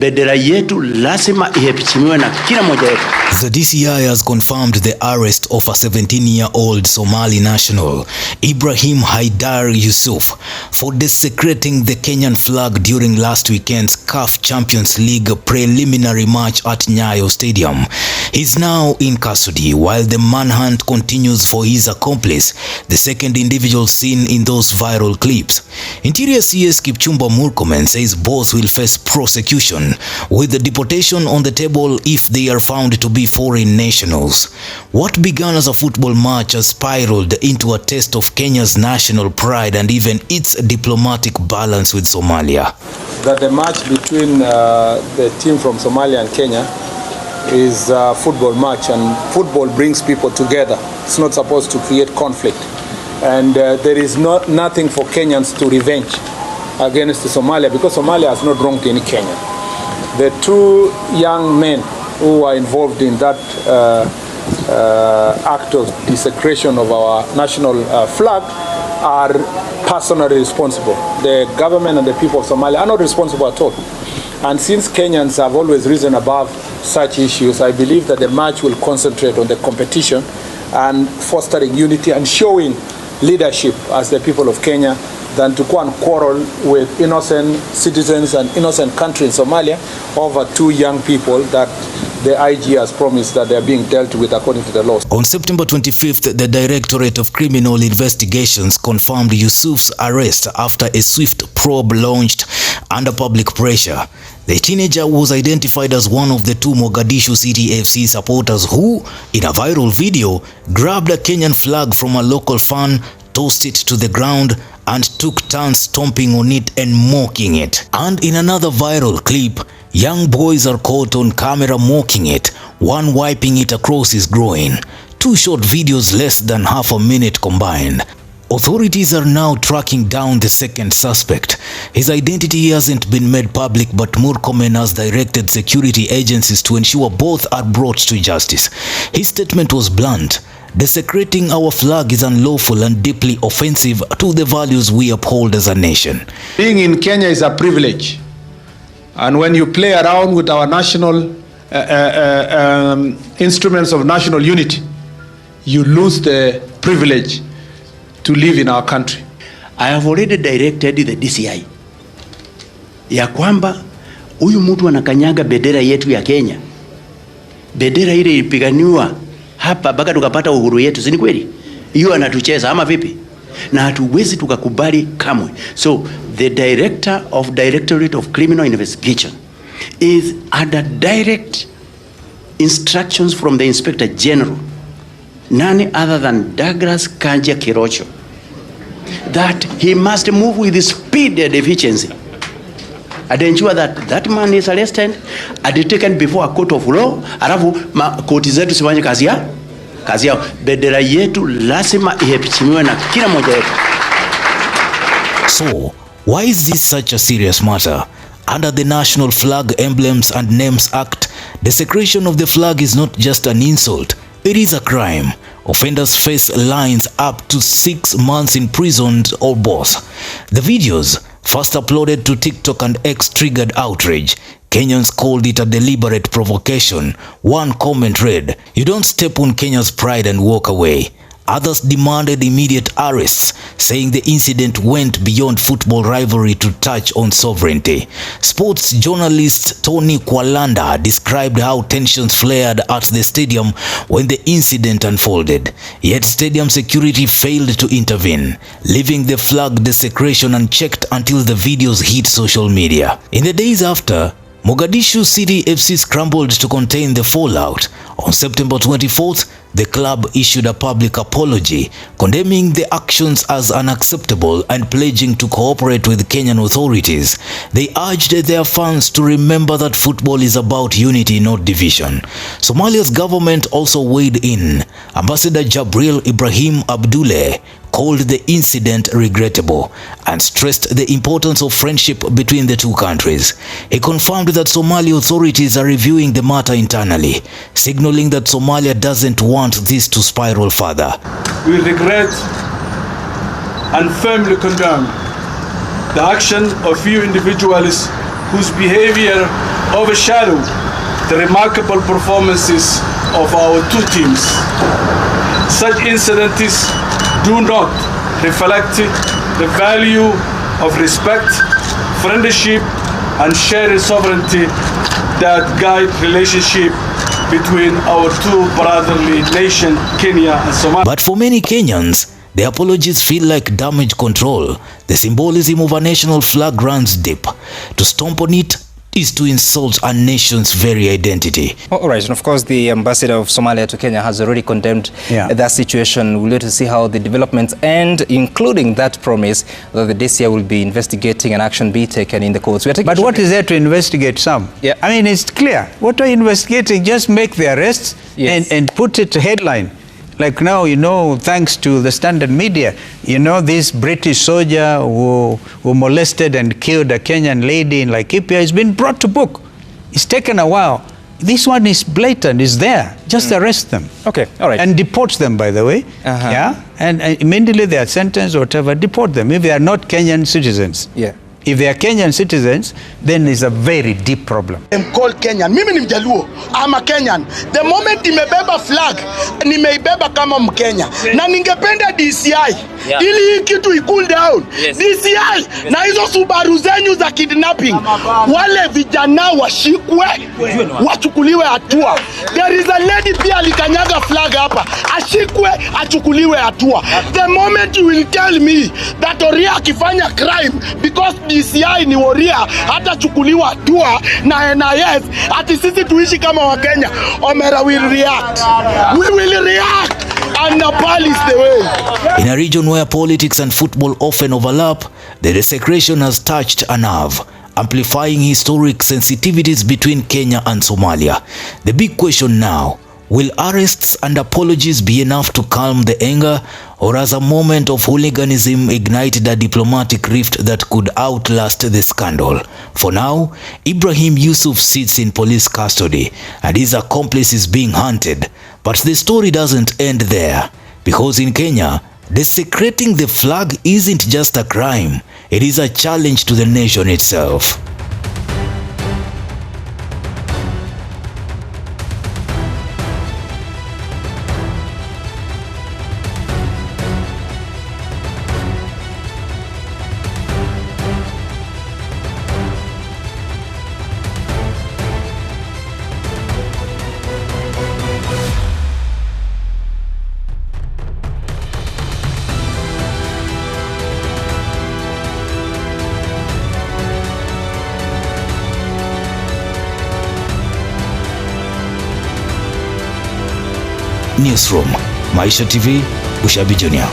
Bendera yetu lazima iheshimiwe na kila mmoja wetu. The DCI has confirmed the arrest of a 17-year-old Somali national, Ibrahim Haidar Yusuf, for desecrating the Kenyan flag during last weekend's CAF Champions League preliminary match at Nyayo Stadium. He's now in custody while the manhunt continues for his accomplice, the second individual seen in those viral clips. Interior CS Kipchumba Murkomen says both will face prosecution, with the deportation on the table if they are found to be foreign nationals. What began as a football match has spiraled into a test of Kenya's national pride and even its diplomatic balance with Somalia. That the match between the team from Somalia and Kenya is a football match, and football brings people together. It's not supposed to create conflict. And there is nothing for Kenyans to revenge against Somalia, because Somalia has not wronged any Kenyan. The two young men who are involved in that act of desecration of our national flag are personally responsible. The government and the people of Somalia are not responsible at all. And since Kenyans have always risen above such issues, I believe that the match will concentrate on the competition and fostering unity and showing leadership as the people of Kenya, than to go and quarrel with innocent citizens and innocent country in Somalia over two young people that the IG has promised that they are being dealt with according to the laws. On September 25th, the Directorate of Criminal Investigations confirmed Yusuf's arrest after a swift probe launched under public pressure. The teenager was identified as one of the two Mogadishu City FC supporters who, in a viral video, grabbed a Kenyan flag from a local fan, tossed it to the ground, and took turns stomping on it and mocking it. And in another viral clip, young boys are caught on camera mocking it, one wiping it across his groin. Two short videos less than half a minute combined. Authorities are now tracking down the second suspect. His identity hasn't been made public, but Murkomen has directed security agencies to ensure both are brought to justice. His statement was blunt. Desecrating our flag is unlawful and deeply offensive to the values we uphold as a nation. Being in Kenya is a privilege. And when you play around with our national instruments of national unity, you lose the privilege to live in our country. I have already directed the DCI ya kwamba huyu mtu anakanyaga bendera yetu ya Kenya. Bendera ile ilipiganiwa hapa mpaka tukapata uhuru yetu, si ni kweli? Hiyo anatucheza ama vipi? Na hatuwezi tukakubali kamwe. So the Directorate of Criminal Investigation is under direct instructions from the Inspector General, none other than Douglas Kanja Kirocho, that he must move with speed and efficiency and ensure that that man is arrested and taken before a court of law. Alafu koti zetu sifanye kazi yao. Bendera yetu lazima iheshimiwe na kila mmoja wetu. So, why is this such a serious matter? Under the National Flag Emblems and Names Act, desecration of the flag is not just an insult, it is a crime. Offenders face lines up to 6 months in prison or both. The videos, first uploaded to TikTok and X, triggered outrage. Kenyans called it a deliberate provocation. One comment read, "You don't step on Kenya's pride and walk away." Others demanded immediate arrests, saying the incident went beyond football rivalry to touch on sovereignty. Sports journalist Tony Kwalanda described how tensions flared at the stadium when the incident unfolded. Yet stadium security failed to intervene, leaving the flag desecration unchecked until the videos hit social media. In the days after, Mogadishu City FC scrambled to contain the fallout. On September 24th, the club issued a public apology, condemning the actions as unacceptable and pledging to cooperate with Kenyan authorities. They urged their fans to remember that football is about unity, not division. Somalia's government also weighed in. Ambassador Jabril Ibrahim Abdullah called the incident regrettable and stressed the importance of friendship between the two countries. He confirmed that Somali authorities are reviewing the matter internally, signaling that Somalia doesn't want this to spiral further. We regret and firmly condemn the action of few individuals whose behavior overshadow the remarkable performances of our two teams. Such incidents do not reflect the value of respect, friendship, and shared sovereignty that guide relationship between our two brotherly nations, Kenya and Somalia. But for many Kenyans, the apologies feel like damage control. The symbolism of a national flag runs deep. To stomp on it is to insult a nation's very identity. All right, and of course the ambassador of Somalia to Kenya has already condemned that situation. We'll wait to see how the developments end, including that promise that the DCI will be investigating and action be taken in the courts. But what is there to investigate, Sam? Yeah. I mean, it's clear. What are you investigating? Just make the arrests and put it to headline. Like now, you know, thanks to the Standard media, you know, this British soldier who molested and killed a Kenyan lady in Laikipia has been brought to book. It's taken a while. This one is blatant, is there. Just arrest them. Okay, all right. And deport them, by the way. Yeah, and immediately they are sentenced or whatever, deport them if they are not Kenyan citizens. Yeah. If they are Kenyan citizens, then it's a very deep problem. I'm called Kenyan. Mimi ni Mjaluo. I'm a Kenyan. The moment nimebeba flag, nimeibeba kama Mkenya. Na ningependa DCI. Ili hii kitu cool down. DCI na hizo Subaru zenyu za kidnapping. Wale vijana washikwe, wachukuliwe hatua. There is a lady pia alikanyaga flag hapa. Ashikwe, achukuliwe hatua. The moment you will tell me that Oria akifanya crime because DCI ni Oria hata chukuliwa hatua na NIS ati sisi tuishi kama Wakenya, Omera will react. We will react and Nepal is the way. In a region where politics and football often overlap, the desecration has touched a nerve, amplifying historic sensitivities between Kenya and Somalia. The big question now, will arrests and apologies be enough to calm the anger, or as a moment of hooliganism ignited a diplomatic rift that could outlast the scandal? For now, Ibrahim Yusuf sits in police custody and his accomplice is being hunted. But the story doesn't end there, because in Kenya, desecrating the flag isn't just a crime, it is a challenge to the nation itself. Newsroom, Maisha TV, Bushabi Junior.